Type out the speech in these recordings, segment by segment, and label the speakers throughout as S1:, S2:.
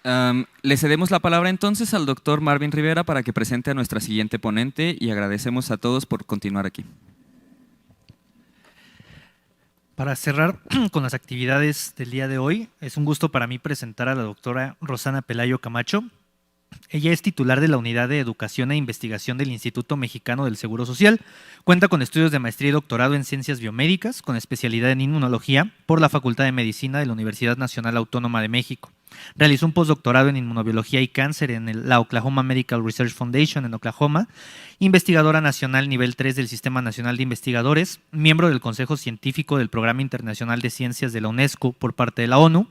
S1: Le cedemos la palabra entonces al doctor Marvin Rivera para que presente a nuestra siguiente ponente y agradecemos a todos por continuar aquí.
S2: Para cerrar con las actividades del día de hoy, es un gusto para mí presentar a la doctora Rosana Pelayo Camacho. Ella es titular de la Unidad de Educación e Investigación del Instituto Mexicano del Seguro Social. Cuenta con estudios de maestría y doctorado en Ciencias Biomédicas, con especialidad en Inmunología por la Facultad de Medicina de la Universidad Nacional Autónoma de México. Realizó un postdoctorado en Inmunobiología y Cáncer en la Oklahoma Medical Research Foundation en Oklahoma, investigadora nacional nivel 3 del Sistema Nacional de Investigadores, miembro del Consejo Científico del Programa Internacional de Ciencias de la UNESCO por parte de la ONU,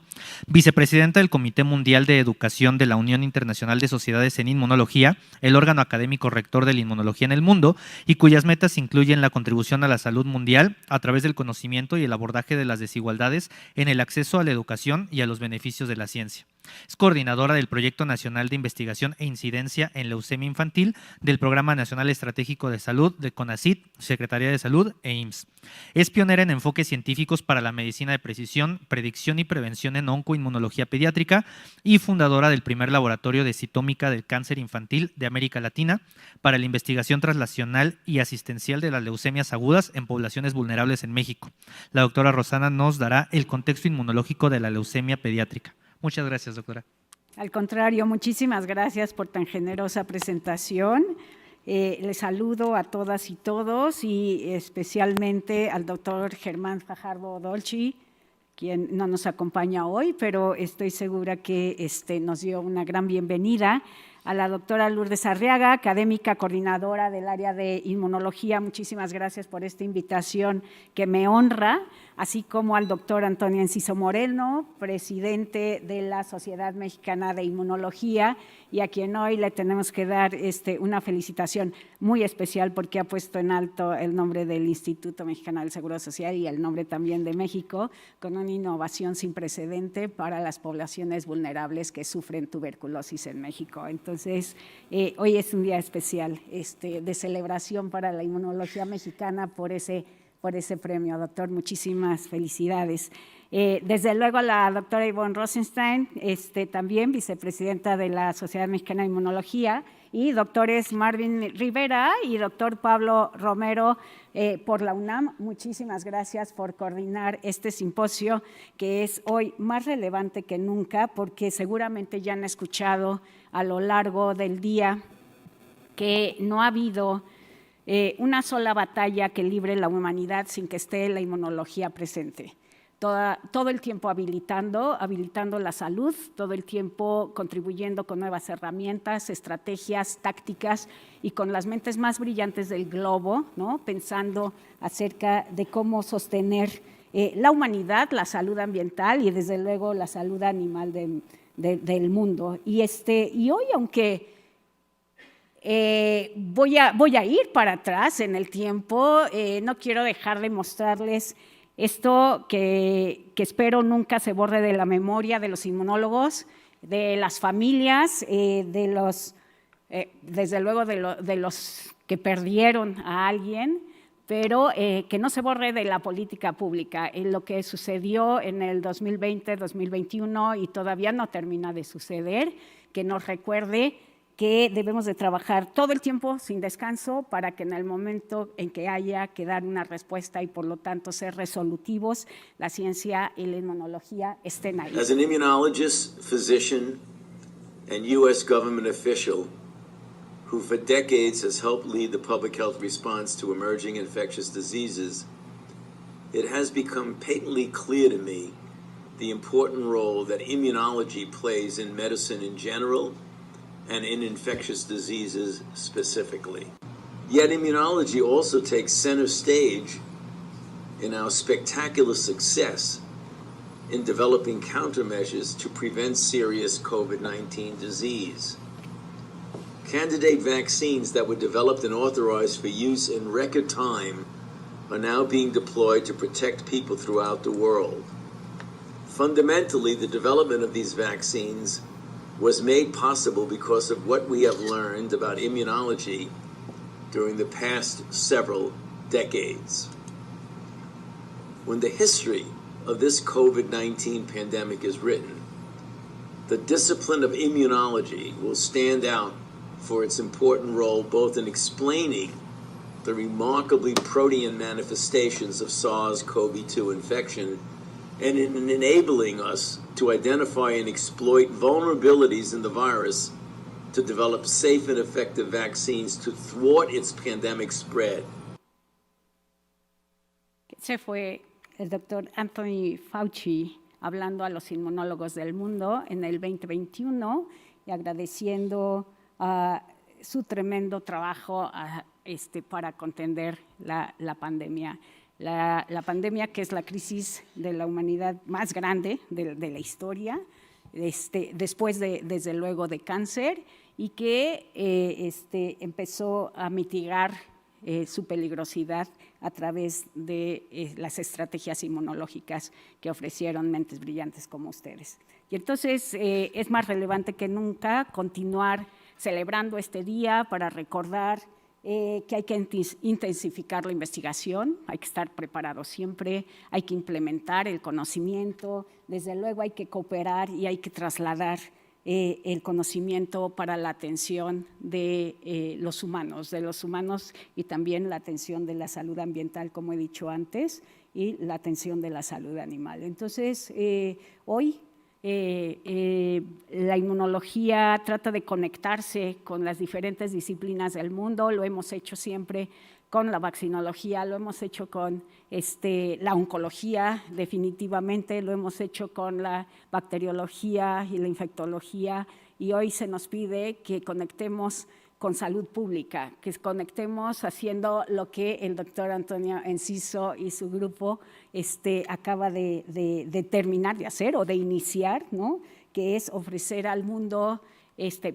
S2: vicepresidenta del Comité Mundial de Educación de la Unión Internacional de Sociedades en Inmunología, el órgano académico rector de la inmunología en el mundo, y cuyas metas incluyen la contribución a la salud mundial a través del conocimiento y el abordaje de las desigualdades en el acceso a la educación y a los beneficios de la ciencia. Es coordinadora del Proyecto Nacional de Investigación e Incidencia en Leucemia Infantil del Programa Nacional Estratégico de Salud de CONACYT, Secretaría de Salud e IMSS. Es pionera en enfoques científicos para la medicina de precisión, predicción y prevención en oncoinmunología pediátrica y fundadora del primer laboratorio de citómica del cáncer infantil de América Latina para la investigación translacional y asistencial de las leucemias agudas en poblaciones vulnerables en México. La doctora Rosana nos dará el contexto inmunológico de la leucemia pediátrica. Muchas gracias, doctora.
S3: Al contrario, muchísimas gracias por tan generosa presentación. Les saludo a todas y todos y especialmente al doctor Germán Fajardo Dolci, quien no nos acompaña hoy, pero estoy segura que nos dio una gran bienvenida. A la doctora Lourdes Arriaga, académica coordinadora del área de inmunología, muchísimas gracias por esta invitación que me honra, así como al doctor Antonio Enciso Moreno, presidente de la Sociedad Mexicana de Inmunología, y a quien hoy le tenemos que dar una felicitación muy especial porque ha puesto en alto el nombre del Instituto Mexicano del Seguro Social y el nombre también de México, con una innovación sin precedente para las poblaciones vulnerables que sufren tuberculosis en México. Entonces, hoy es un día especial de celebración para la inmunología mexicana por ese premio, doctor. Muchísimas felicidades. Desde luego a la doctora Ivonne Rosenstein, también vicepresidenta de la Sociedad Mexicana de Inmunología, y doctores Marvin Rivera y doctor Pablo Romero por la UNAM. Muchísimas gracias por coordinar este simposio que es hoy más relevante que nunca porque seguramente ya han escuchado a lo largo del día que no ha habido una sola batalla que libre la humanidad sin que esté la inmunología presente. Todo el tiempo habilitando la salud, todo el tiempo contribuyendo con nuevas herramientas, estrategias, tácticas y con las mentes más brillantes del globo, ¿no? Pensando acerca de cómo sostener la humanidad, la salud ambiental y desde luego la salud animal del mundo. Y hoy, aunque voy a ir para atrás en el tiempo, no quiero dejar de mostrarles esto que espero nunca se borre de la memoria de los inmunólogos, de las familias, desde luego de los que perdieron a alguien, pero que no se borre de la política pública. En lo que sucedió en el 2020, 2021 y todavía no termina de suceder, que nos recuerde que debemos de trabajar todo el tiempo sin descanso para que en el momento en que haya que dar una respuesta y por lo tanto ser resolutivos, la ciencia y la inmunología estén ahí.
S4: As an immunologist, physician, and U.S. government official who for decades has helped lead the public health response to emerging infectious diseases, it has become patently clear to me the important role that immunology plays in medicine in general and in infectious diseases specifically. Yet immunology also takes center stage in our spectacular success in developing countermeasures to prevent serious COVID-19 disease. Candidate vaccines that were developed and authorized for use in record time are now being deployed to protect people throughout the world. Fundamentally, the development of these vaccines was made possible because of what we have learned about immunology during the past several decades. When the history of this COVID-19 pandemic is written, The discipline of immunology will stand out for its important role both in explaining the remarkably protean manifestations of SARS-CoV-2 infection and in enabling us to identify and exploit vulnerabilities in the virus to develop safe and effective vaccines to thwart its pandemic spread.
S3: Ese fue el doctor Anthony Fauci hablando a los inmunólogos del mundo en el 2021 y agradeciendo su tremendo trabajo para contender la pandemia. La pandemia, que es la crisis de la humanidad más grande de la historia, después desde luego de cáncer, y que empezó a mitigar su peligrosidad a través de las estrategias inmunológicas que ofrecieron mentes brillantes como ustedes. Y entonces es más relevante que nunca continuar celebrando este día para recordar que hay que intensificar la investigación, hay que estar preparados siempre, hay que implementar el conocimiento, desde luego hay que cooperar y hay que trasladar el conocimiento para la atención de los humanos y también la atención de la salud ambiental, como he dicho antes, y la atención de la salud animal. Entonces, hoy la inmunología trata de conectarse con las diferentes disciplinas del mundo, lo hemos hecho siempre con la vaccinología, lo hemos hecho con la oncología, definitivamente, lo hemos hecho con la bacteriología y la infectología, y hoy se nos pide que conectemos con salud pública, que conectemos haciendo lo que el doctor Antonio Enciso y su grupo acaba de terminar de hacer o de iniciar, ¿no? Que es ofrecer al mundo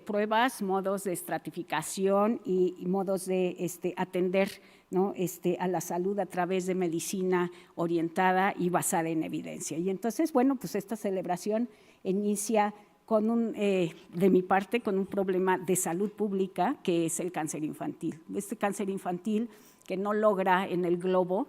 S3: pruebas, modos de estratificación y modos de atender, ¿no? A la salud a través de medicina orientada y basada en evidencia. Y entonces, bueno, pues esta celebración inicia con de mi parte, con un problema de salud pública, que es el cáncer infantil. Este cáncer infantil que no logra en el globo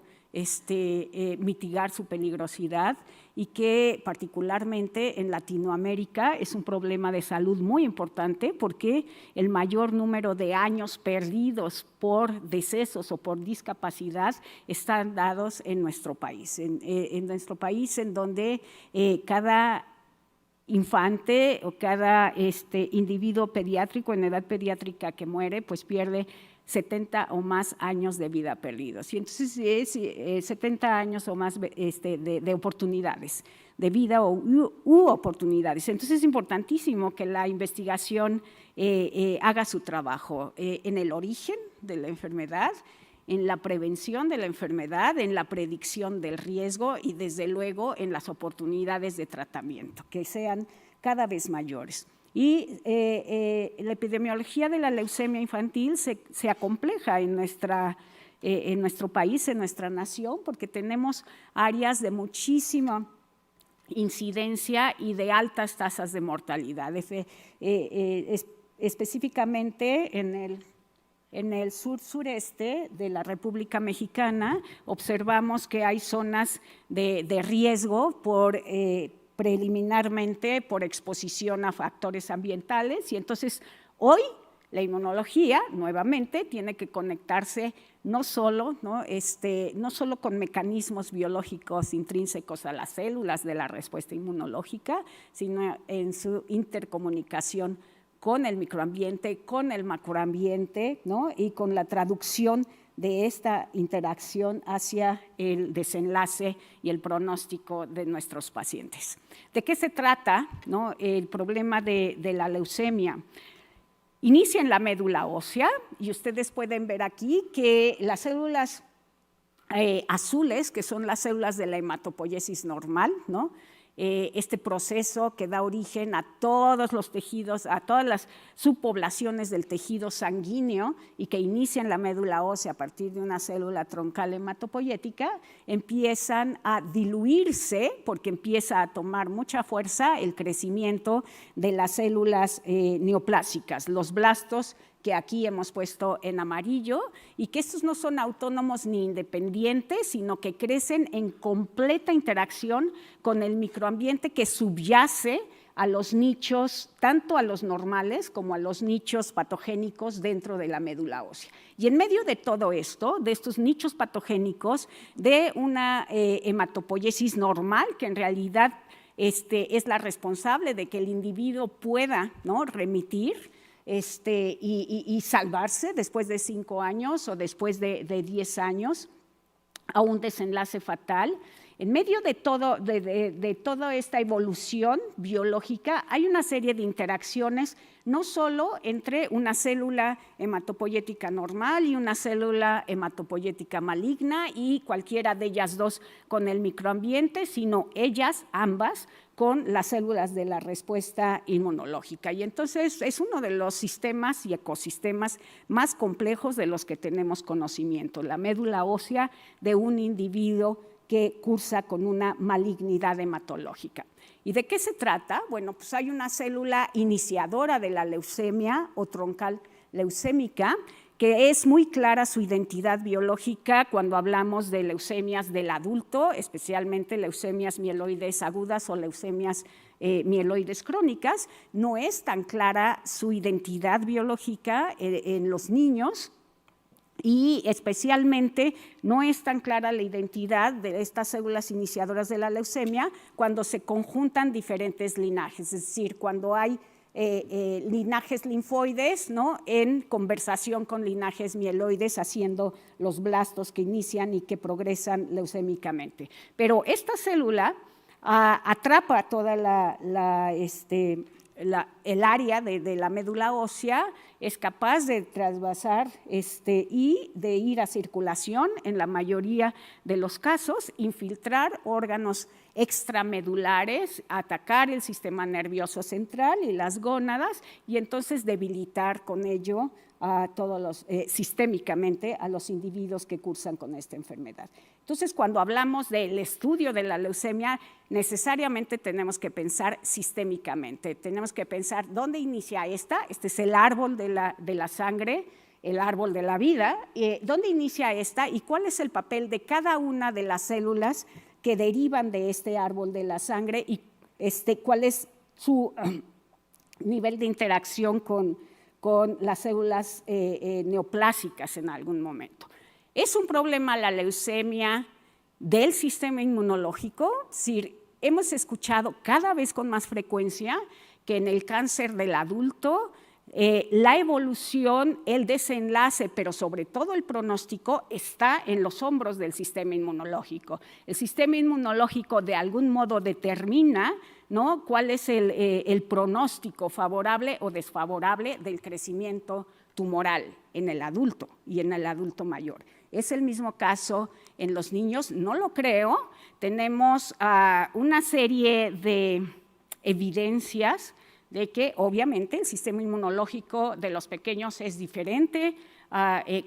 S3: mitigar su peligrosidad y que particularmente en Latinoamérica es un problema de salud muy importante porque el mayor número de años perdidos por decesos o por discapacidad están dados en nuestro país. En nuestro país, en donde cada infante o cada individuo pediátrico en edad pediátrica que muere, pues pierde 70 o más años de vida perdidos. Y entonces es 70 años o más de oportunidades, de vida u oportunidades. Entonces es importantísimo que la investigación haga su trabajo en el origen de la enfermedad, en la prevención de la enfermedad, en la predicción del riesgo y desde luego en las oportunidades de tratamiento, que sean cada vez mayores. Y la epidemiología de la leucemia infantil se acompleja en nuestro país, en nuestra nación, porque tenemos áreas de muchísima incidencia y de altas tasas de mortalidad. Específicamente en el sur-sureste de la República Mexicana observamos que hay zonas de riesgo preliminarmente por exposición a factores ambientales, y entonces hoy la inmunología nuevamente tiene que conectarse no solo con mecanismos biológicos intrínsecos a las células de la respuesta inmunológica, sino en su intercomunicación con el microambiente, con el macroambiente, ¿no? Y con la traducción de esta interacción hacia el desenlace y el pronóstico de nuestros pacientes. ¿De qué se trata, ¿no? El problema de la leucemia? Inicia en la médula ósea y ustedes pueden ver aquí que las células azules, que son las células de la hematopoiesis normal, ¿no? Este proceso que da origen a todos los tejidos, a todas las subpoblaciones del tejido sanguíneo y que inicia en la médula ósea a partir de una célula troncal hematopoyética, empiezan a diluirse porque empieza a tomar mucha fuerza el crecimiento de las células neoplásicas, los blastos, que aquí hemos puesto en amarillo, y que estos no son autónomos ni independientes, sino que crecen en completa interacción con el microambiente que subyace a los nichos, tanto a los normales como a los nichos patogénicos dentro de la médula ósea. Y en medio de todo esto, de estos nichos patogénicos, de una hematopoiesis normal, que en realidad es la responsable de que el individuo pueda, ¿no?, remitir y salvarse después de 5 años o después de 10 años a un desenlace fatal. En medio de toda esta evolución biológica hay una serie de interacciones, no solo entre una célula hematopoyética normal y una célula hematopoyética maligna y cualquiera de ellas dos con el microambiente, sino ellas ambas con las células de la respuesta inmunológica. Y entonces es uno de los sistemas y ecosistemas más complejos de los que tenemos conocimiento, la médula ósea de un individuo que cursa con una malignidad hematológica. ¿Y de qué se trata? Bueno, pues hay una célula iniciadora de la leucemia o troncal leucémica, que es muy clara su identidad biológica cuando hablamos de leucemias del adulto, especialmente leucemias mieloides agudas o leucemias mieloides crónicas. No es tan clara su identidad biológica en los niños, y especialmente no es tan clara la identidad de estas células iniciadoras de la leucemia cuando se conjuntan diferentes linajes, es decir, cuando hay linajes linfoides, ¿no?, en conversación con linajes mieloides, haciendo los blastos que inician y que progresan leucémicamente. Pero esta célula atrapa toda el área de la médula ósea, es capaz de trasvasar y de ir a circulación en la mayoría de los casos, infiltrar órganos extramedulares, atacar el sistema nervioso central y las gónadas, y entonces debilitar con ello a todos los, sistémicamente a los individuos que cursan con esta enfermedad. Entonces, cuando hablamos del estudio de la leucemia, necesariamente tenemos que pensar sistémicamente, tenemos que pensar dónde inicia esta, este es el árbol de la sangre, el árbol de la vida, dónde inicia esta y cuál es el papel de cada una de las células que derivan de este árbol de la sangre y cuál es su nivel de interacción con las células neoplásicas en algún momento. ¿Es un problema la leucemia del sistema inmunológico? Sí, hemos escuchado cada vez con más frecuencia que en el cáncer del adulto la evolución, el desenlace, pero sobre todo el pronóstico está en los hombros del sistema inmunológico. El sistema inmunológico de algún modo determina, ¿no?, cuál es el pronóstico favorable o desfavorable del crecimiento tumoral en el adulto y en el adulto mayor. ¿Es el mismo caso en los niños? No lo creo. Tenemos una serie de evidencias de que obviamente el sistema inmunológico de los pequeños es diferente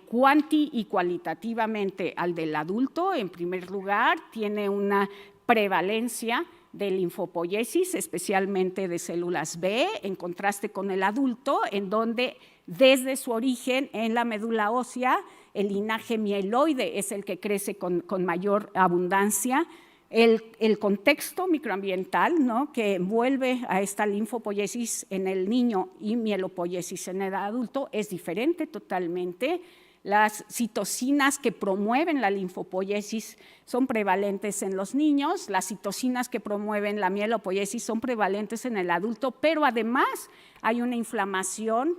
S3: cuanti y cualitativamente al del adulto. En primer lugar, tiene una prevalencia de linfopoiesis, especialmente de células B, en contraste con el adulto, en donde desde su origen en la médula ósea, el linaje mieloide es el que crece con mayor abundancia. El contexto microambiental, ¿no?, que envuelve a esta linfopoiesis en el niño y mielopoiesis en el adulto es diferente totalmente. Las citocinas que promueven la linfopoiesis son prevalentes en los niños, las citocinas que promueven la mielopoiesis son prevalentes en el adulto, pero además hay una inflamación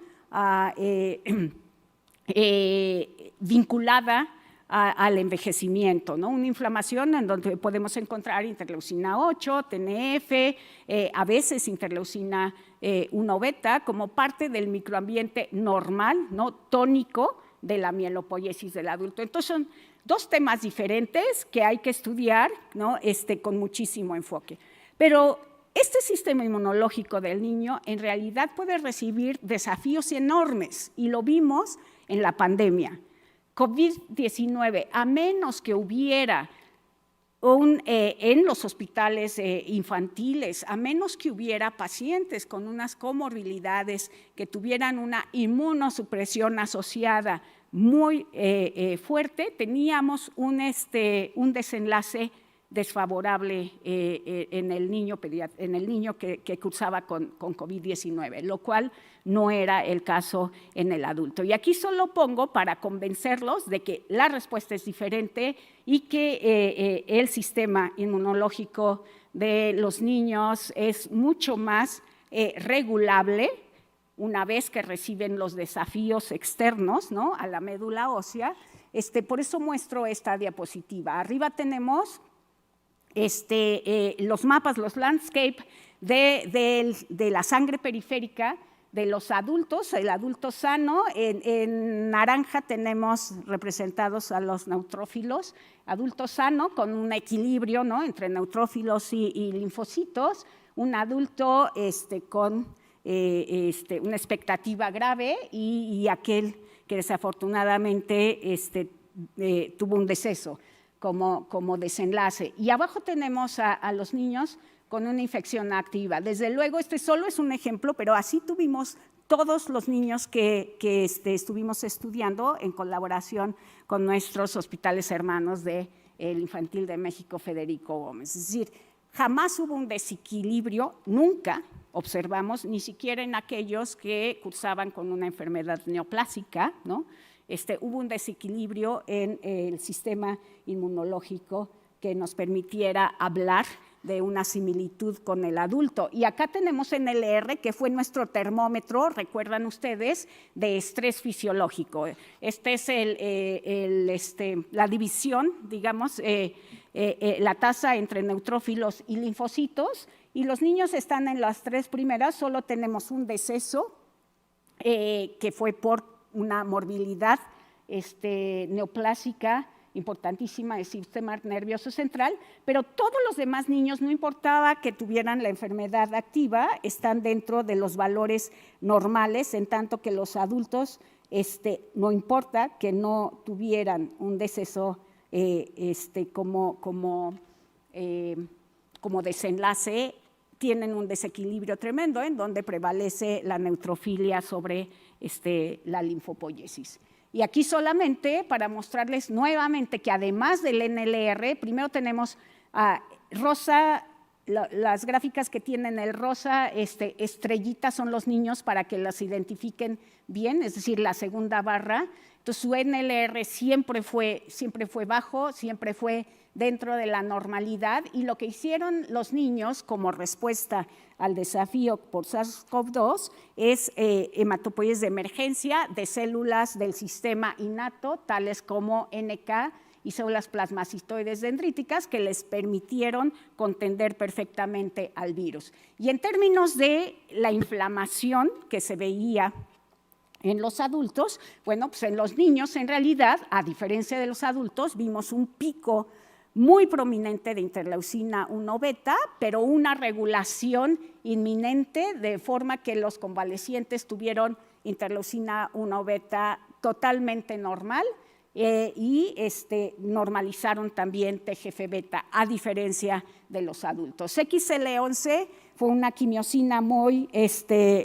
S3: vinculada al envejecimiento, ¿no? Una inflamación en donde podemos encontrar interleucina 8, TNF, a veces interleucina 1 beta, como parte del microambiente normal, ¿no?, tónico de la mielopoiesis del adulto. Entonces son dos temas diferentes que hay que estudiar, ¿no?, con muchísimo enfoque. Pero este sistema inmunológico del niño en realidad puede recibir desafíos enormes y lo vimos en la COVID-19, a menos que hubiera en los hospitales infantiles, a menos que hubiera pacientes con unas comorbilidades que tuvieran una inmunosupresión asociada muy fuerte, teníamos un desenlace desfavorable en el niño que cursaba con COVID-19, lo cual no era el caso en el adulto. Y aquí solo pongo para convencerlos de que la respuesta es diferente y que el sistema inmunológico de los niños es mucho más regulable una vez que reciben los desafíos externos, ¿no?, a la médula ósea. Por eso muestro esta diapositiva. Arriba tenemos los mapas, los landscape de la sangre periférica de los adultos, el adulto sano. En naranja tenemos representados a los neutrófilos, adulto sano con un equilibrio, ¿no?, entre neutrófilos y linfocitos, un adulto con una expectativa grave y aquel que desafortunadamente tuvo un deceso como desenlace. Y abajo tenemos a los niños con una infección activa. Desde luego, solo es un ejemplo, pero así tuvimos todos los niños que estuvimos estudiando en colaboración con nuestros hospitales hermanos del Infantil de México Federico Gómez. Es decir, jamás hubo un desequilibrio, nunca observamos, ni siquiera en aquellos que cursaban con una enfermedad neoplásica, ¿no? Hubo un desequilibrio en el sistema inmunológico que nos permitiera hablar de una similitud con el adulto. Y acá tenemos NLR, que fue nuestro termómetro, recuerdan ustedes, de estrés fisiológico. Es la división, digamos, la tasa entre neutrófilos y linfocitos, y los niños están en las tres primeras. Solo tenemos un deceso que fue por una morbilidad neoplásica importantísima del sistema nervioso central, pero todos los demás niños, no importaba que tuvieran la enfermedad activa, están dentro de los valores normales, en tanto que los adultos, no importa que no tuvieran un deceso como desenlace, tienen un desequilibrio tremendo en donde prevalece la neutrofilia sobre la linfopoiesis. Y aquí solamente para mostrarles nuevamente que además del NLR, primero tenemos rosa, las gráficas que tienen el rosa, estrellitas son los niños para que las identifiquen bien, es decir, la segunda barra. Entonces su NLR siempre fue bajo, siempre fue dentro de la normalidad, y lo que hicieron los niños como respuesta al desafío por SARS-CoV-2 es hematopoiesis de emergencia de células del sistema innato, tales como NK y células plasmacitoides dendríticas, que les permitieron contender perfectamente al virus. Y en términos de la inflamación que se veía en los adultos, bueno, pues en los niños en realidad, a diferencia de los adultos, vimos un pico muy prominente de interleucina 1 beta, pero una regulación inminente, de forma que los convalecientes tuvieron interleucina 1 beta totalmente normal, y normalizaron también TGF beta, a diferencia de los adultos. XL11 fue una quimiosina muy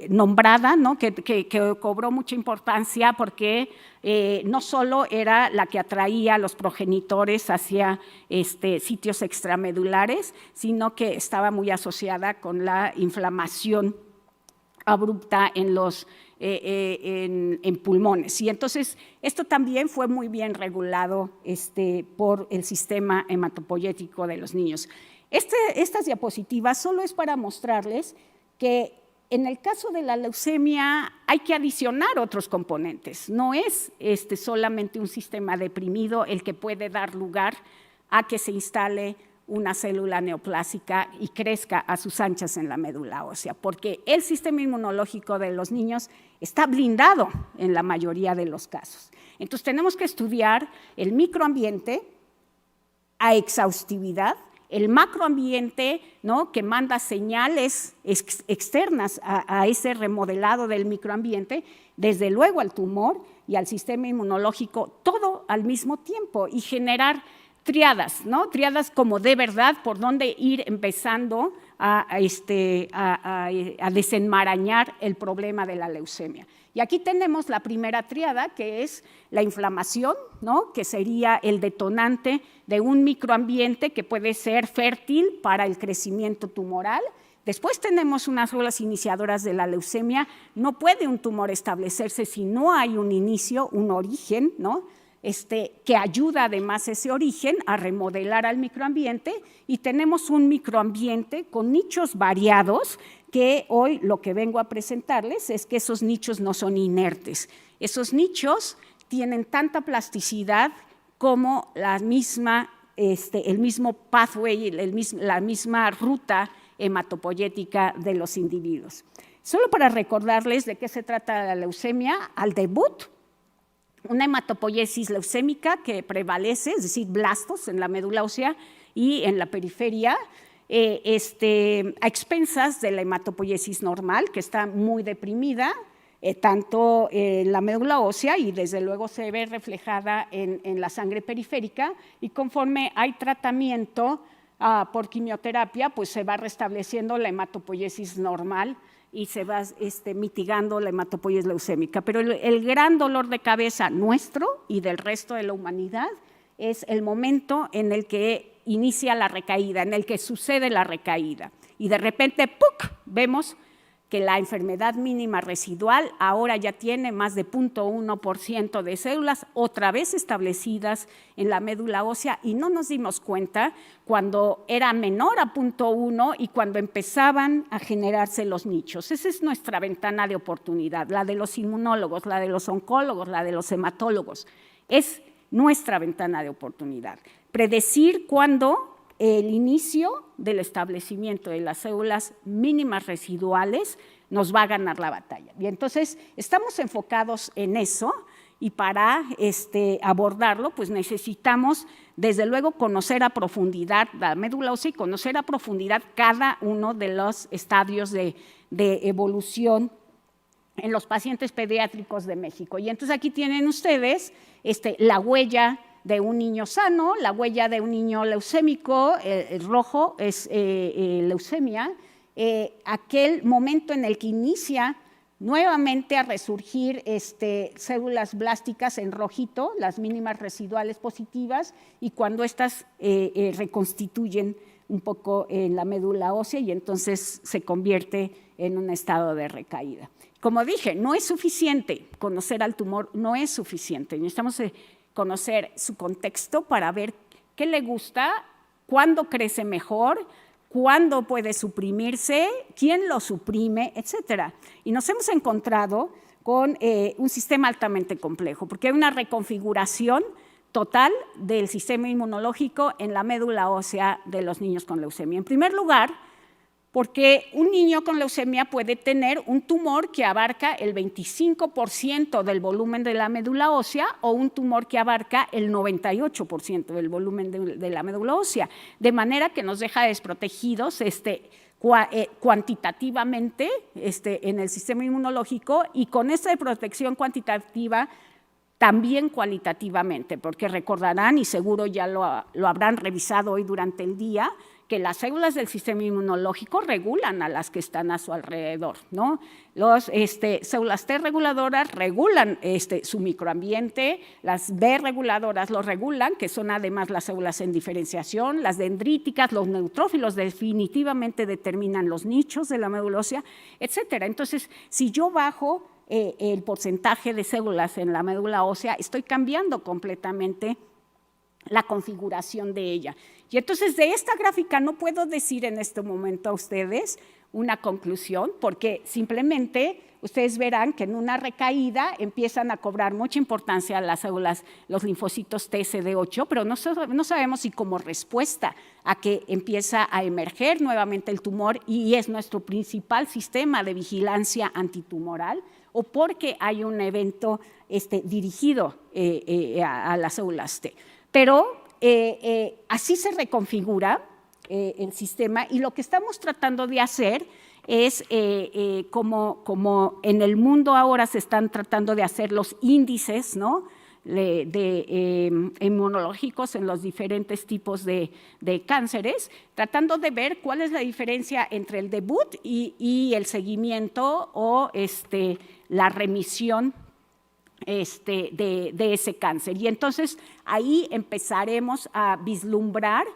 S3: nombrada, ¿no?, que cobró mucha importancia porque no solo era la que atraía a los progenitores hacia sitios extramedulares, sino que estaba muy asociada con la inflamación abrupta en pulmones. Y entonces esto también fue muy bien regulado por el sistema hematopoyético de los niños. Estas diapositivas solo es para mostrarles que en el caso de la leucemia hay que adicionar otros componentes. No es solamente un sistema deprimido el que puede dar lugar a que se instale una célula neoplásica y crezca a sus anchas en la médula ósea, porque el sistema inmunológico de los niños está blindado en la mayoría de los casos. Entonces tenemos que estudiar el microambiente a exhaustividad, el macroambiente, ¿no?, que manda señales externas a ese remodelado del microambiente, desde luego al tumor y al sistema inmunológico, todo al mismo tiempo, y generar triadas, ¿no?, triadas como de verdad por dónde ir empezando a desenmarañar el problema de la leucemia. Y aquí tenemos la primera tríada, que es la inflamación, ¿no? Que sería el detonante de un microambiente que puede ser fértil para el crecimiento tumoral. Después tenemos unas células iniciadoras de la leucemia. No puede un tumor establecerse si no hay un inicio, un origen, ¿no? Que ayuda además ese origen a remodelar al microambiente, y tenemos un microambiente con nichos variados que hoy lo que vengo a presentarles es que esos nichos no son inertes. Esos nichos tienen tanta plasticidad como el mismo pathway, la misma ruta hematopoyética de los individuos. Solo para recordarles de qué se trata la leucemia, al debut, una hematopoiesis leucémica que prevalece, es decir, blastos en la médula ósea y en la periferia, a expensas de la hematopoiesis normal, que está muy deprimida, tanto en la médula ósea y desde luego se ve reflejada en la sangre periférica, y conforme hay tratamiento por quimioterapia, pues se va restableciendo la hematopoiesis normal y se va mitigando la hematopoiesis leucémica. Pero el gran dolor de cabeza nuestro y del resto de la humanidad es el momento en el que inicia la recaída, en el que sucede la recaída. Y de repente, ¡puc!, vemos que la enfermedad mínima residual ahora ya tiene más de 0.1% de células otra vez establecidas en la médula ósea, y no nos dimos cuenta cuando era menor a 0.1 y cuando empezaban a generarse los nichos. Esa es nuestra ventana de oportunidad, la de los inmunólogos, la de los oncólogos, la de los hematólogos. Es nuestra ventana de oportunidad. Predecir cuándo el inicio del establecimiento de las células mínimas residuales nos va a ganar la batalla. Y entonces estamos enfocados en eso, y para abordarlo pues necesitamos desde luego conocer a profundidad la médula ósea y conocer a profundidad cada uno de los estadios de evolución en los pacientes pediátricos de México. Y entonces aquí tienen ustedes la huella de un niño sano, la huella de un niño leucémico, el rojo es leucemia, aquel momento en el que inicia nuevamente a resurgir células blásticas en rojito, las mínimas residuales positivas, y cuando estas reconstituyen un poco en la médula ósea y entonces se convierte en un estado de recaída. Como dije, no es suficiente conocer al tumor, no es suficiente, necesitamos conocer su contexto para ver qué le gusta, cuándo crece mejor, cuándo puede suprimirse, quién lo suprime, etcétera. Y nos hemos encontrado con un sistema altamente complejo, porque hay una reconfiguración total del sistema inmunológico en la médula ósea de los niños con leucemia. En primer lugar, porque un niño con leucemia puede tener un tumor que abarca el 25% del volumen de la médula ósea o un tumor que abarca el 98% del volumen de la médula ósea, de manera que nos deja desprotegidos cuantitativamente en el sistema inmunológico, y con esta protección cuantitativa también cualitativamente, porque recordarán, y seguro ya lo habrán revisado hoy durante el día, que las células del sistema inmunológico regulan a las que están a su alrededor, ¿no? Las células T reguladoras regulan su microambiente, las B reguladoras lo regulan, que son además las células en diferenciación, las dendríticas, los neutrófilos definitivamente determinan los nichos de la médula ósea, etcétera. Entonces, si yo bajo el porcentaje de células en la médula ósea, estoy cambiando completamente la configuración de ella. Y entonces de esta gráfica no puedo decir en este momento a ustedes una conclusión, porque simplemente ustedes verán que en una recaída empiezan a cobrar mucha importancia las células, los linfocitos TCD8, pero no sabemos si como respuesta a que empieza a emerger nuevamente el tumor y es nuestro principal sistema de vigilancia antitumoral, o porque hay un evento dirigido a las células T. Pero así se reconfigura el sistema, y lo que estamos tratando de hacer es, como en el mundo ahora se están tratando de hacer los índices, ¿no?, inmunológicos en los diferentes tipos de cánceres, tratando de ver cuál es la diferencia entre el debut y el seguimiento o la remisión de ese cáncer. Y entonces ahí empezaremos a vislumbrar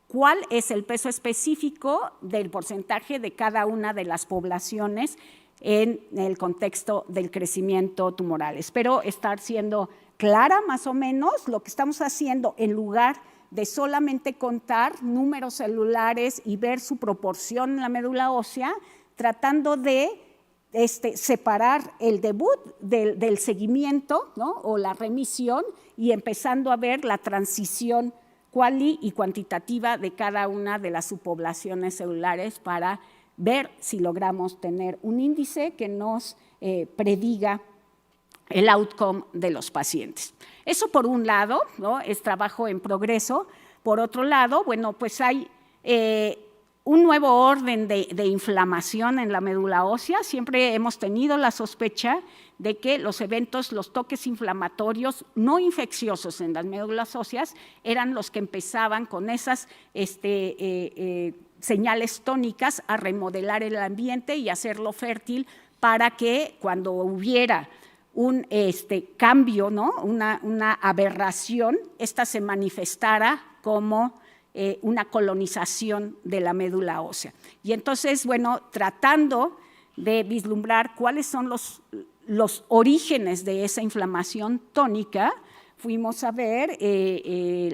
S3: cuál es el peso específico del porcentaje de cada una de las poblaciones en el contexto del crecimiento tumoral. Espero estar siendo clara más o menos. Lo que estamos haciendo, en lugar de solamente contar números celulares y ver su proporción en la médula ósea, tratando de separar el debut del seguimiento, ¿no? O la remisión, y empezando a ver la transición cuali y cuantitativa de cada una de las subpoblaciones celulares para ver si logramos tener un índice que nos prediga el outcome de los pacientes. Eso por un lado, ¿no? Es trabajo en progreso. Por otro lado, bueno, pues hay un nuevo orden de inflamación en la médula ósea. Siempre hemos tenido la sospecha de que los eventos, los toques inflamatorios no infecciosos en las médulas óseas eran los que empezaban con esas señales tónicas a remodelar el ambiente y hacerlo fértil para que cuando hubiera un cambio, ¿no? una aberración, esta se manifestara como una colonización de la médula ósea. Y entonces, bueno, tratando de vislumbrar cuáles son los orígenes de esa inflamación tónica, fuimos a ver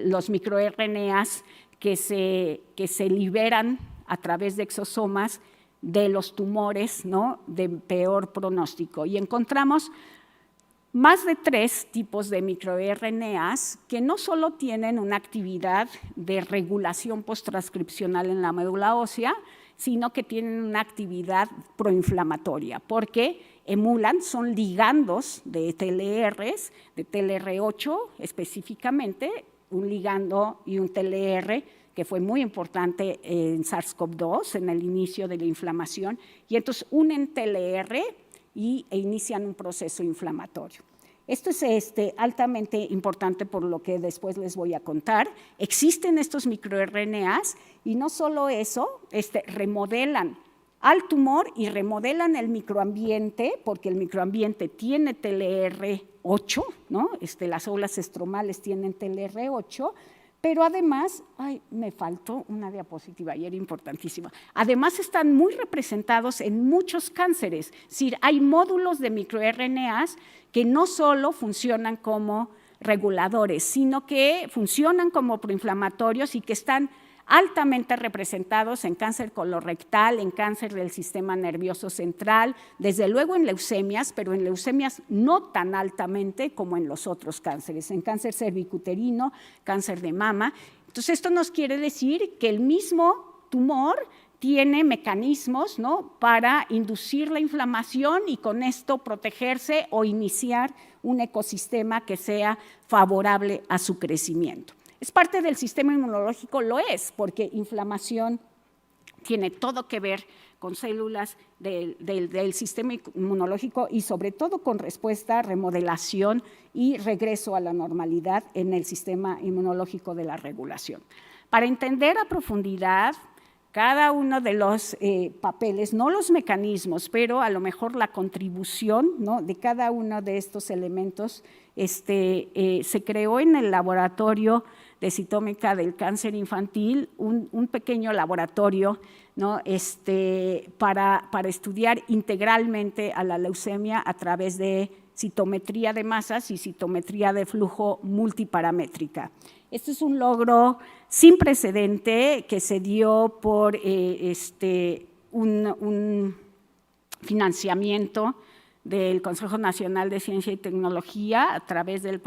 S3: los microRNAs que se liberan a través de exosomas de los tumores, ¿no? De peor pronóstico. Y encontramos más de 3 tipos de microRNAs que no solo tienen una actividad de regulación posttranscripcional en la médula ósea, sino que tienen una actividad proinflamatoria, porque emulan, son ligandos de TLRs, de TLR8 específicamente, un ligando y un TLR que fue muy importante en SARS-CoV-2 en el inicio de la inflamación, y entonces unen TLR e inician un proceso inflamatorio. Esto es altamente importante por lo que después les voy a contar. Existen estos microRNAs y no solo eso, remodelan al tumor y remodelan el microambiente, porque el microambiente tiene TLR8, ¿no? Las células estromales tienen TLR8, pero además, me faltó una diapositiva y era importantísima. Además están muy representados en muchos cánceres, es decir, hay módulos de microRNAs que no solo funcionan como reguladores, sino que funcionan como proinflamatorios y que están altamente representados en cáncer colorectal, en cáncer del sistema nervioso central, desde luego en leucemias, pero en leucemias no tan altamente como en los otros cánceres, en cáncer cervicuterino, cáncer de mama. Entonces, esto nos quiere decir que el mismo tumor tiene mecanismos, ¿no? Para inducir la inflamación y con esto protegerse o iniciar un ecosistema que sea favorable a su crecimiento. Es parte del sistema inmunológico, lo es, porque inflamación tiene todo que ver con células del sistema inmunológico y sobre todo con respuesta, remodelación y regreso a la normalidad en el sistema inmunológico de la regulación. Para entender a profundidad cada uno de los papeles, no los mecanismos, pero a lo mejor la contribución, ¿no? De cada uno de estos elementos, se creó en el laboratorio de citómica del cáncer infantil un pequeño laboratorio, ¿no? Para estudiar integralmente a la leucemia a través de citometría de masas y citometría de flujo multiparamétrica. Este es un logro sin precedente que se dio por un financiamiento del Consejo Nacional de Ciencia y Tecnología a través del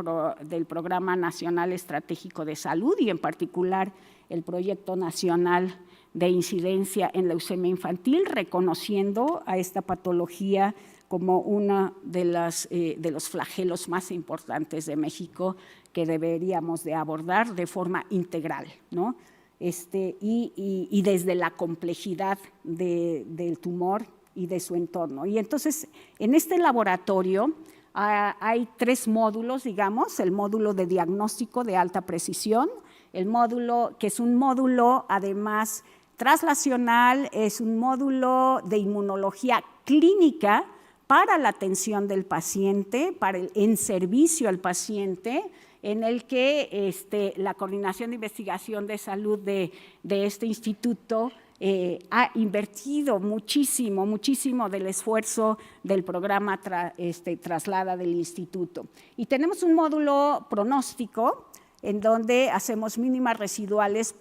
S3: Programa Nacional Estratégico de Salud y en particular el Proyecto Nacional de Incidencia en Leucemia Infantil, reconociendo a esta patología como uno de los flagelos más importantes de México que deberíamos de abordar de forma integral, ¿no? Y desde la complejidad del tumor y de su entorno. Y entonces, en este laboratorio Hay 3 módulos, digamos, el módulo de diagnóstico de alta precisión, el módulo que es un módulo además traslacional, es un módulo de inmunología clínica para la atención del paciente, en servicio al paciente, en el que la Coordinación de Investigación de Salud de este instituto ha invertido muchísimo del esfuerzo del programa Traslada del instituto. Y tenemos un módulo pronóstico en donde hacemos mínimas residuales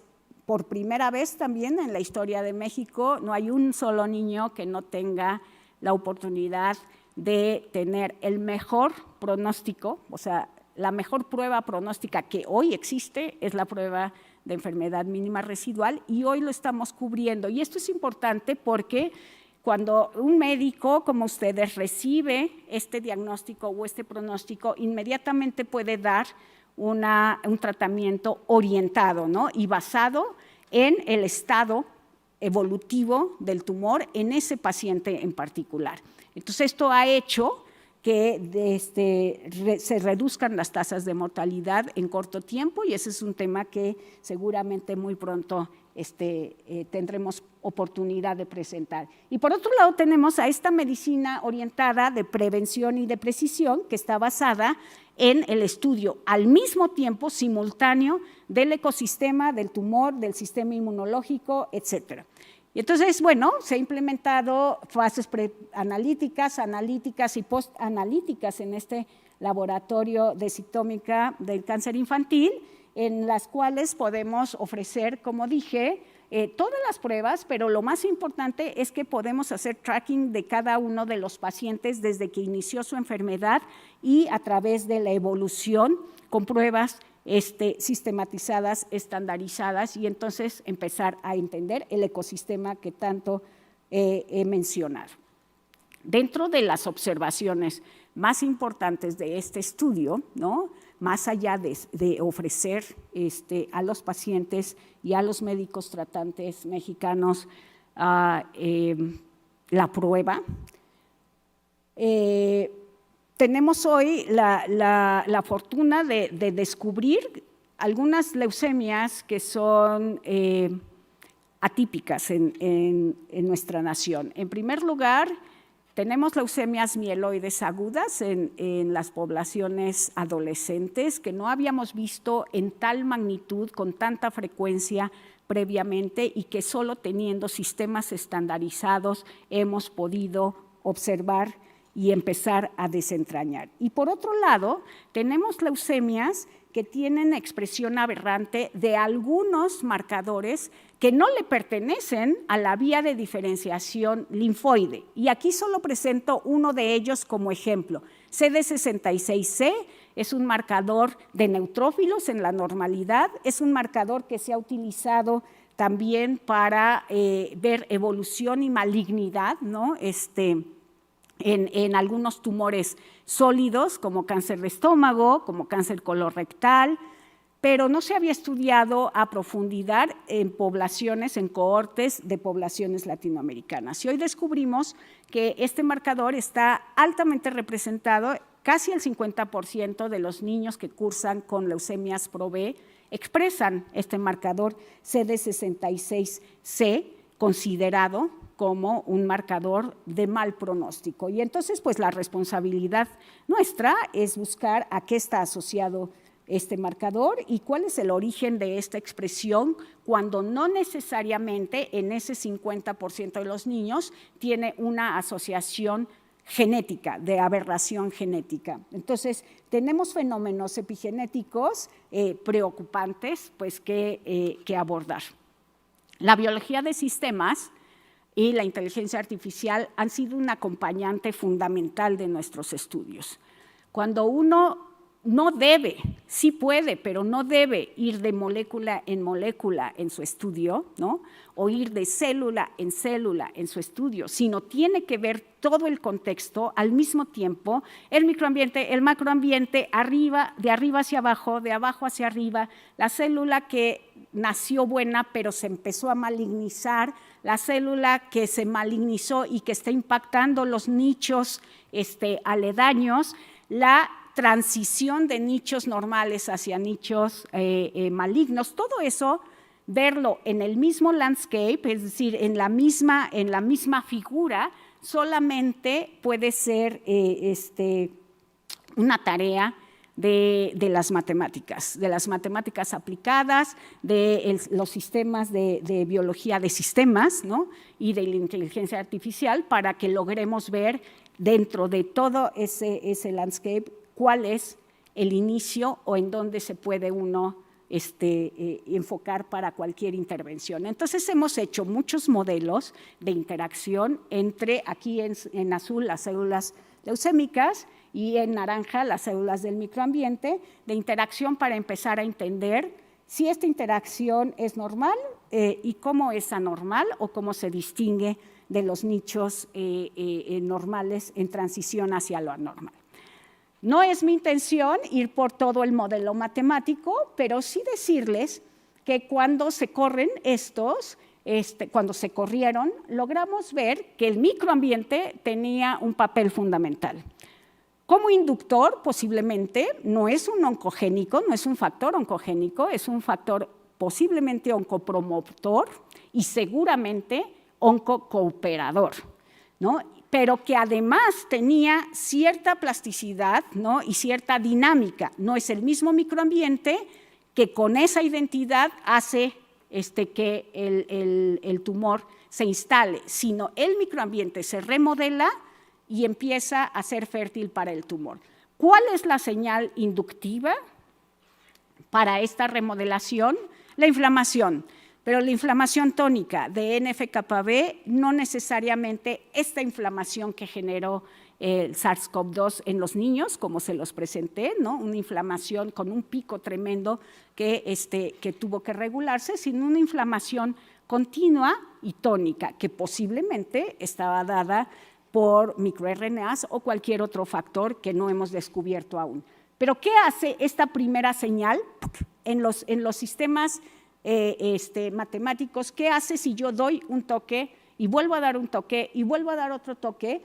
S3: por primera vez también en la historia de México. No hay un solo niño que no tenga la oportunidad de tener el mejor pronóstico, o sea, la mejor prueba pronóstica que hoy existe es la prueba de enfermedad mínima residual y hoy lo estamos cubriendo. Y esto es importante porque cuando un médico como ustedes recibe este diagnóstico o este pronóstico, inmediatamente puede dar un tratamiento orientado, ¿no? Y basado en el estado evolutivo del tumor en ese paciente en particular. Entonces, esto ha hecho que se reduzcan las tasas de mortalidad en corto tiempo y ese es un tema que seguramente muy pronto tendremos oportunidad de presentar. Y por otro lado tenemos a esta medicina orientada de prevención y de precisión que está basada en el estudio al mismo tiempo simultáneo del ecosistema, del tumor, del sistema inmunológico, etcétera. Y entonces, bueno, se han implementado fases preanalíticas, analíticas y postanalíticas en este laboratorio de citómica del cáncer infantil, en las cuales podemos ofrecer, como dije, todas las pruebas, pero lo más importante es que podemos hacer tracking de cada uno de los pacientes desde que inició su enfermedad y a través de la evolución con pruebas sistematizadas, estandarizadas y entonces empezar a entender el ecosistema que tanto he mencionado. Dentro de las observaciones más importantes de este estudio, ¿no? Más allá de ofrecer a los pacientes y a los médicos tratantes mexicanos la prueba, tenemos hoy la fortuna de descubrir algunas leucemias que son atípicas en nuestra nación. En primer lugar, tenemos leucemias mieloides agudas en las poblaciones adolescentes que no habíamos visto en tal magnitud, con tanta frecuencia previamente y que solo teniendo sistemas estandarizados hemos podido observar y empezar a desentrañar. Y por otro lado, tenemos leucemias que tienen expresión aberrante de algunos marcadores que no le pertenecen a la vía de diferenciación linfoide. Y aquí solo presento uno de ellos como ejemplo. CD66C es un marcador de neutrófilos en la normalidad, es un marcador que se ha utilizado también para ver evolución y malignidad, ¿no? En algunos tumores sólidos, como cáncer de estómago, como cáncer colorectal, pero no se había estudiado a profundidad en poblaciones, en cohortes de poblaciones latinoamericanas. Y hoy descubrimos que este marcador está altamente representado, casi el 50% de los niños que cursan con leucemias Pro-B expresan este marcador CD66C, considerado como un marcador de mal pronóstico. Y entonces, pues la responsabilidad nuestra es buscar a qué está asociado este marcador y cuál es el origen de esta expresión cuando no necesariamente en ese 50% de los niños tiene una asociación genética, de aberración genética. Entonces, tenemos fenómenos epigenéticos preocupantes pues, que abordar. La biología de sistemas y la inteligencia artificial han sido un acompañante fundamental de nuestros estudios. Cuando uno no debe, sí puede, pero no debe ir de molécula en su estudio, ¿no? O ir de célula en su estudio, sino tiene que ver todo el contexto al mismo tiempo, el microambiente, el macroambiente, de arriba hacia abajo, de abajo hacia arriba, la célula que nació buena pero se empezó a malignizar, la célula que se malignizó y que está impactando los nichos aledaños, la transición de nichos normales hacia nichos malignos. Todo eso, verlo en el mismo landscape, es decir, en la misma figura, solamente puede ser una tarea de las matemáticas aplicadas, de los sistemas de biología de sistemas, ¿no? Y de la inteligencia artificial, para que logremos ver dentro de todo ese landscape cuál es el inicio o en dónde se puede uno enfocar para cualquier intervención. Entonces hemos hecho muchos modelos de interacción entre, aquí en azul, las células leucémicas y en naranja las células del microambiente, de interacción para empezar a entender si esta interacción es normal y cómo es anormal o cómo se distingue de los nichos normales en transición hacia lo anormal. No es mi intención ir por todo el modelo matemático, pero sí decirles que cuando se corren cuando se corrieron, logramos ver que el microambiente tenía un papel fundamental. Como inductor, posiblemente, no es un oncogénico, no es un factor oncogénico, es un factor posiblemente oncopromotor y seguramente oncocooperador, ¿no? Pero que además tenía cierta plasticidad, ¿no? Y cierta dinámica. No es el mismo microambiente que con esa identidad hace que el tumor se instale, sino el microambiente se remodela y empieza a ser fértil para el tumor. ¿Cuál es la señal inductiva para esta remodelación? La inflamación. Pero la inflamación tónica de NF-κB no necesariamente esta inflamación que generó el SARS-CoV-2 en los niños, como se los presenté, ¿no? Una inflamación con un pico tremendo que tuvo que regularse, sino una inflamación continua y tónica, que posiblemente estaba dada por microRNAs o cualquier otro factor que no hemos descubierto aún. Pero ¿qué hace esta primera señal en los sistemas matemáticos? ¿Qué hace si yo doy un toque y vuelvo a dar un toque y vuelvo a dar otro toque?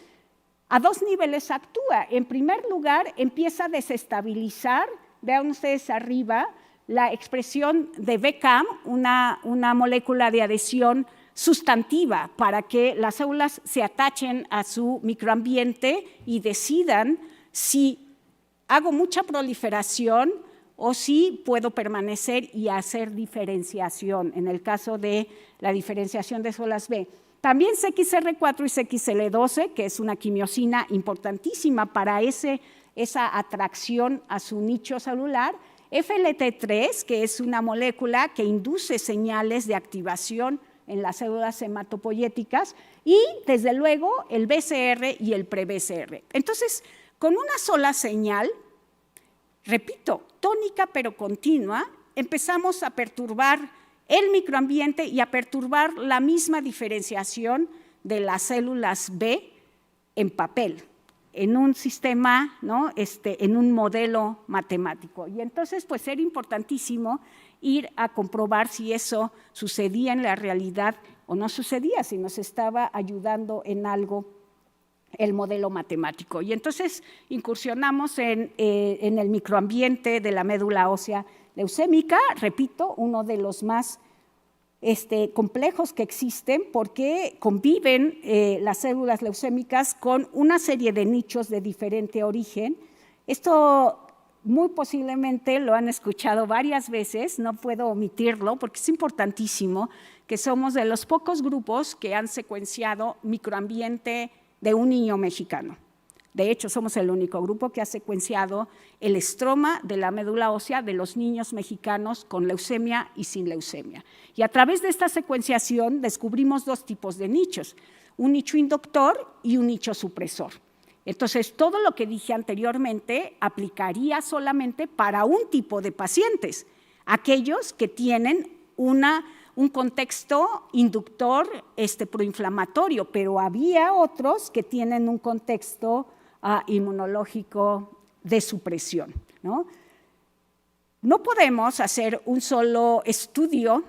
S3: A dos niveles actúa. En primer lugar, empieza a desestabilizar, vean ustedes arriba, la expresión de BCAM, una molécula de adhesión sustantiva para que las células se atachen a su microambiente y decidan si hago mucha proliferación o si puedo permanecer y hacer diferenciación, en el caso de la diferenciación de células B. También CXR4 y CXL12, que es una quimiosina importantísima para esa atracción a su nicho celular. FLT3, que es una molécula que induce señales de activación en las células hematopoyéticas, y desde luego el BCR y el pre-BCR. Entonces, con una sola señal, repito, tónica pero continua, empezamos a perturbar el microambiente y a perturbar la misma diferenciación de las células B en papel, en un sistema, ¿no? En un modelo matemático. Y entonces, pues era importantísimo ir a comprobar si eso sucedía en la realidad o no sucedía, si nos estaba ayudando en algo el modelo matemático. Y entonces incursionamos en el microambiente de la médula ósea leucémica, repito, uno de los más complejos que existen, porque conviven las células leucémicas con una serie de nichos de diferente origen. Esto muy posiblemente lo han escuchado varias veces, no puedo omitirlo porque es importantísimo, que somos de los pocos grupos que han secuenciado microambiente de un niño mexicano. De hecho, somos el único grupo que ha secuenciado el estroma de la médula ósea de los niños mexicanos con leucemia y sin leucemia. Y a través de esta secuenciación descubrimos dos tipos de nichos, un nicho inductor y un nicho supresor. Entonces, todo lo que dije anteriormente aplicaría solamente para un tipo de pacientes, aquellos que tienen un contexto inductor proinflamatorio, pero había otros que tienen un contexto inmunológico de supresión, ¿no? No podemos hacer un solo estudio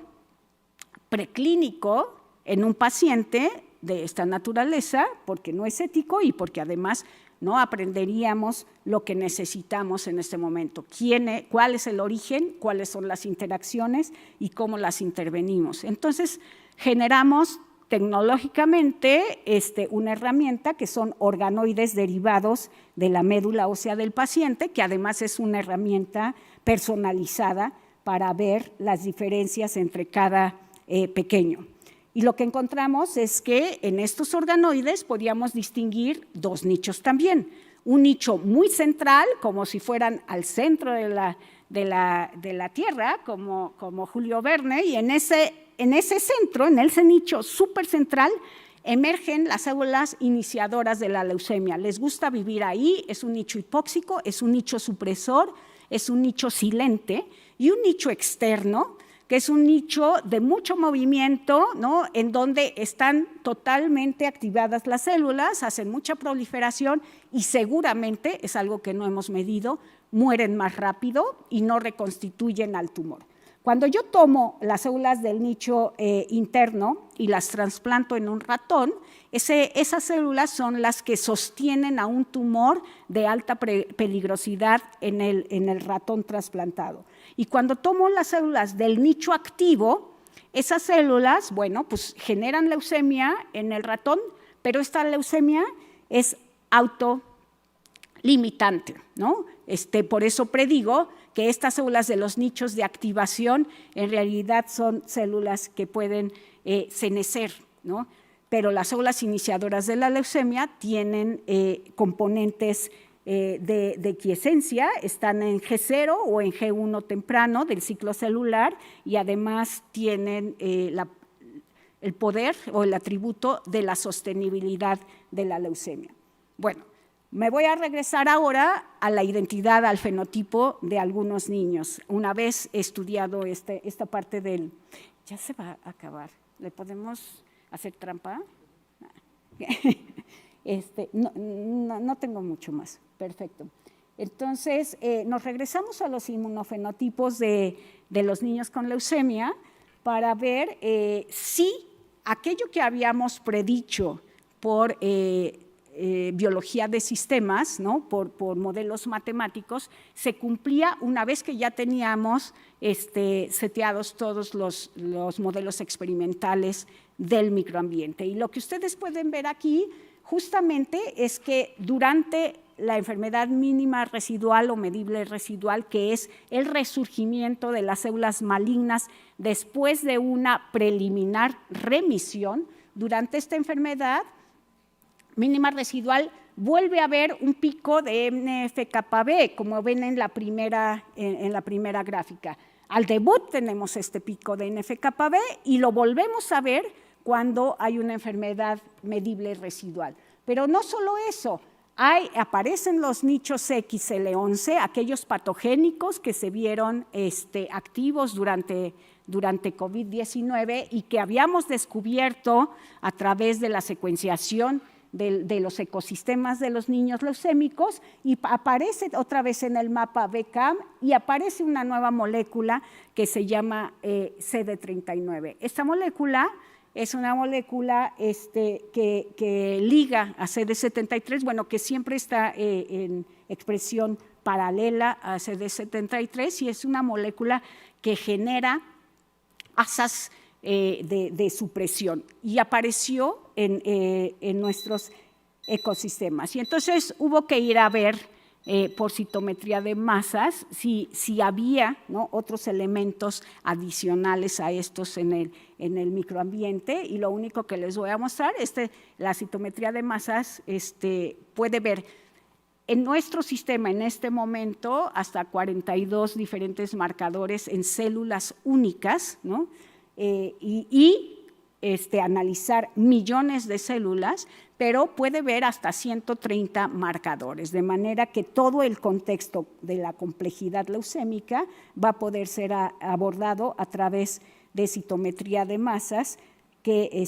S3: preclínico en un paciente de esta naturaleza, porque no es ético y porque además no aprenderíamos lo que necesitamos en este momento. ¿Cuál es el origen? ¿Cuáles son las interacciones? Y cómo las intervenimos. Entonces, generamos tecnológicamente una herramienta que son organoides derivados de la médula ósea del paciente, que además es una herramienta personalizada para ver las diferencias entre cada pequeño. Y lo que encontramos es que en estos organoides podíamos distinguir dos nichos también. Un nicho muy central, como si fueran al centro de la Tierra, como Julio Verne, y en ese centro, en ese nicho súper central, emergen las células iniciadoras de la leucemia. Les gusta vivir ahí, es un nicho hipóxico, es un nicho supresor, es un nicho silente, y un nicho externo, que es un nicho de mucho movimiento, ¿no?, en donde están totalmente activadas las células, hacen mucha proliferación y seguramente, es algo que no hemos medido, mueren más rápido y no reconstituyen al tumor. Cuando yo tomo las células del nicho interno y las trasplanto en un ratón, esas células son las que sostienen a un tumor de alta peligrosidad en el ratón trasplantado. Y cuando tomo las células del nicho activo, esas células, bueno, pues generan leucemia en el ratón, pero esta leucemia es autolimitante, ¿no? Por eso predigo que estas células de los nichos de activación en realidad son células que pueden senecer, ¿no? Pero las células iniciadoras de la leucemia tienen componentes de quiescencia, están en G0 o en G1 temprano del ciclo celular y además tienen el poder o el atributo de la sostenibilidad de la leucemia. Bueno, me voy a regresar ahora a la identidad, al fenotipo de algunos niños. Una vez estudiado esta parte del… Ya se va a acabar. ¿Le podemos hacer trampa? No tengo mucho más. Perfecto. Entonces, nos regresamos a los inmunofenotipos de los niños con leucemia para ver si aquello que habíamos predicho por biología de sistemas, ¿no?, por modelos matemáticos, se cumplía una vez que ya teníamos seteados todos los modelos experimentales del microambiente. Y lo que ustedes pueden ver aquí justamente es que durante la enfermedad mínima residual o medible residual, que es el resurgimiento de las células malignas después de una preliminar remisión, durante esta enfermedad mínima residual vuelve a haber un pico de NF-κB, como ven en la primera gráfica. Al debut tenemos este pico de NF-κB y lo volvemos a ver cuando hay una enfermedad medible residual. Pero no solo eso, aparecen los nichos XL11, aquellos patogénicos que se vieron activos durante COVID-19 y que habíamos descubierto a través de la secuenciación de los ecosistemas de los niños leucémicos, y aparece otra vez en el mapa BCAM y aparece una nueva molécula que se llama CD39. Esta molécula es una molécula que liga a CD73, bueno, que siempre está en expresión paralela a CD73 y es una molécula que genera asas de supresión y apareció en nuestros ecosistemas. Y entonces hubo que ir a ver por citometría de masas si había, ¿no?, otros elementos adicionales a estos en el microambiente, y lo único que les voy a mostrar, la citometría de masas puede ver en nuestro sistema en este momento hasta 42 diferentes marcadores en células únicas, ¿no?, analizar millones de células, pero puede ver hasta 130 marcadores, de manera que todo el contexto de la complejidad leucémica va a poder ser abordado a través de citometría de masas que,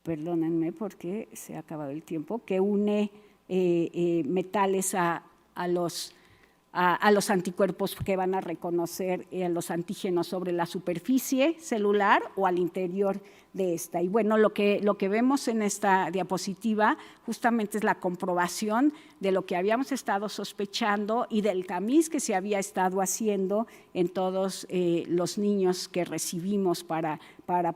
S3: perdónenme porque se ha acabado el tiempo, que une metales a a los anticuerpos que van a reconocer los antígenos sobre la superficie celular o al interior de esta. Y bueno, lo que vemos en esta diapositiva justamente es la comprobación de lo que habíamos estado sospechando y del tamiz que se había estado haciendo en todos los niños que recibimos para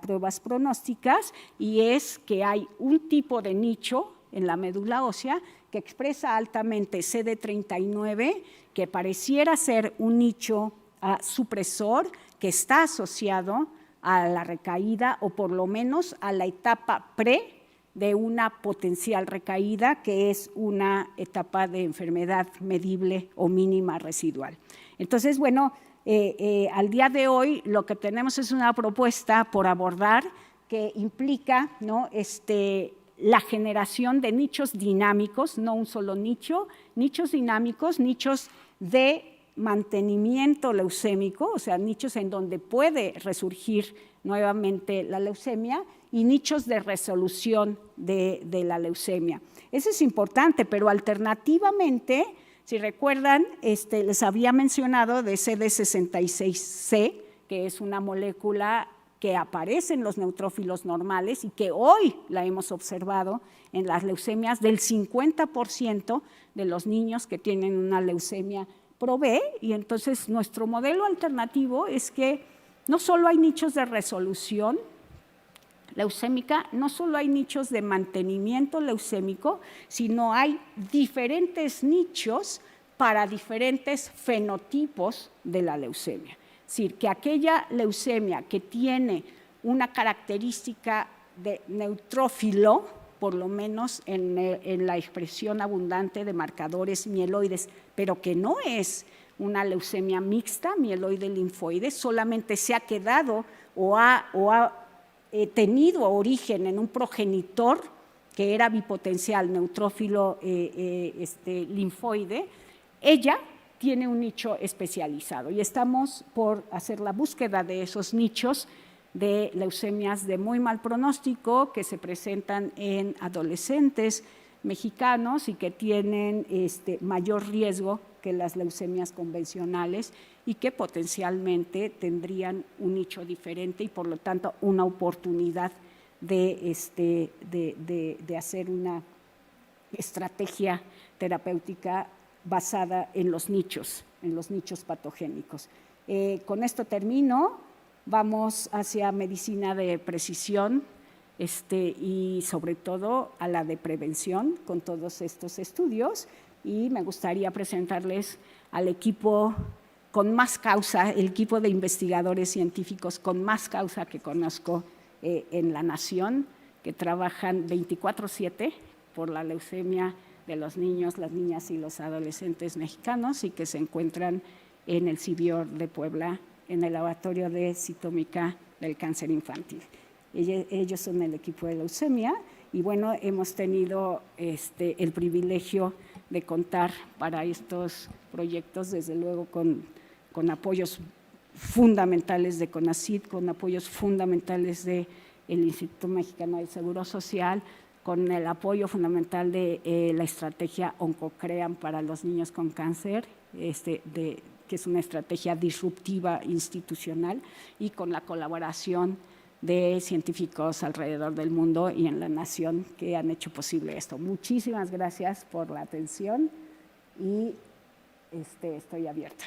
S3: pruebas pronósticas, y es que hay un tipo de nicho en la médula ósea que expresa altamente CD39, que pareciera ser un nicho supresor que está asociado a la recaída o por lo menos a la etapa pre de una potencial recaída, que es una etapa de enfermedad medible o mínima residual. Entonces, bueno, al día de hoy lo que tenemos es una propuesta por abordar que implica, ¿no?, la generación de nichos dinámicos, no un solo nicho, nichos dinámicos, nichos de mantenimiento leucémico, o sea, nichos en donde puede resurgir nuevamente la leucemia, y nichos de resolución de la leucemia. Eso es importante, pero alternativamente, si recuerdan, les había mencionado de CD66C, que es una molécula que aparece en los neutrófilos normales y que hoy la hemos observado en las leucemias del 50% de los niños que tienen una leucemia pro-B. Y entonces nuestro modelo alternativo es que no solo hay nichos de resolución leucémica, no solo hay nichos de mantenimiento leucémico, sino hay diferentes nichos para diferentes fenotipos de la leucemia. Es decir, que aquella leucemia que tiene una característica de neutrófilo, por lo menos en la expresión abundante de marcadores mieloides, pero que no es una leucemia mixta, mieloide linfoide, solamente se ha quedado o ha tenido origen en un progenitor que era bipotencial neutrófilo linfoide, ella tiene un nicho especializado y estamos por hacer la búsqueda de esos nichos de leucemias de muy mal pronóstico que se presentan en adolescentes mexicanos y que tienen mayor riesgo que las leucemias convencionales y que potencialmente tendrían un nicho diferente y por lo tanto una oportunidad de hacer una estrategia terapéutica basada en los nichos patogénicos. Con esto termino. Vamos hacia medicina de precisión y sobre todo a la de prevención con todos estos estudios, y me gustaría presentarles al equipo con más causa, el equipo de investigadores científicos con más causa que conozco en la nación, que trabajan 24/7 por la leucemia de los niños, las niñas y los adolescentes mexicanos y que se encuentran en el CIBIOR de Puebla, en el laboratorio de citómica del cáncer infantil. Ellos son el equipo de leucemia y bueno, hemos tenido el privilegio de contar para estos proyectos, desde luego con apoyos fundamentales de CONACYT, con apoyos fundamentales del Instituto Mexicano del Seguro Social, con el apoyo fundamental de la estrategia OncoCream para los niños con cáncer, que es una estrategia disruptiva institucional, y con la colaboración de científicos alrededor del mundo y en la nación que han hecho posible esto. Muchísimas gracias por la atención y estoy abierta.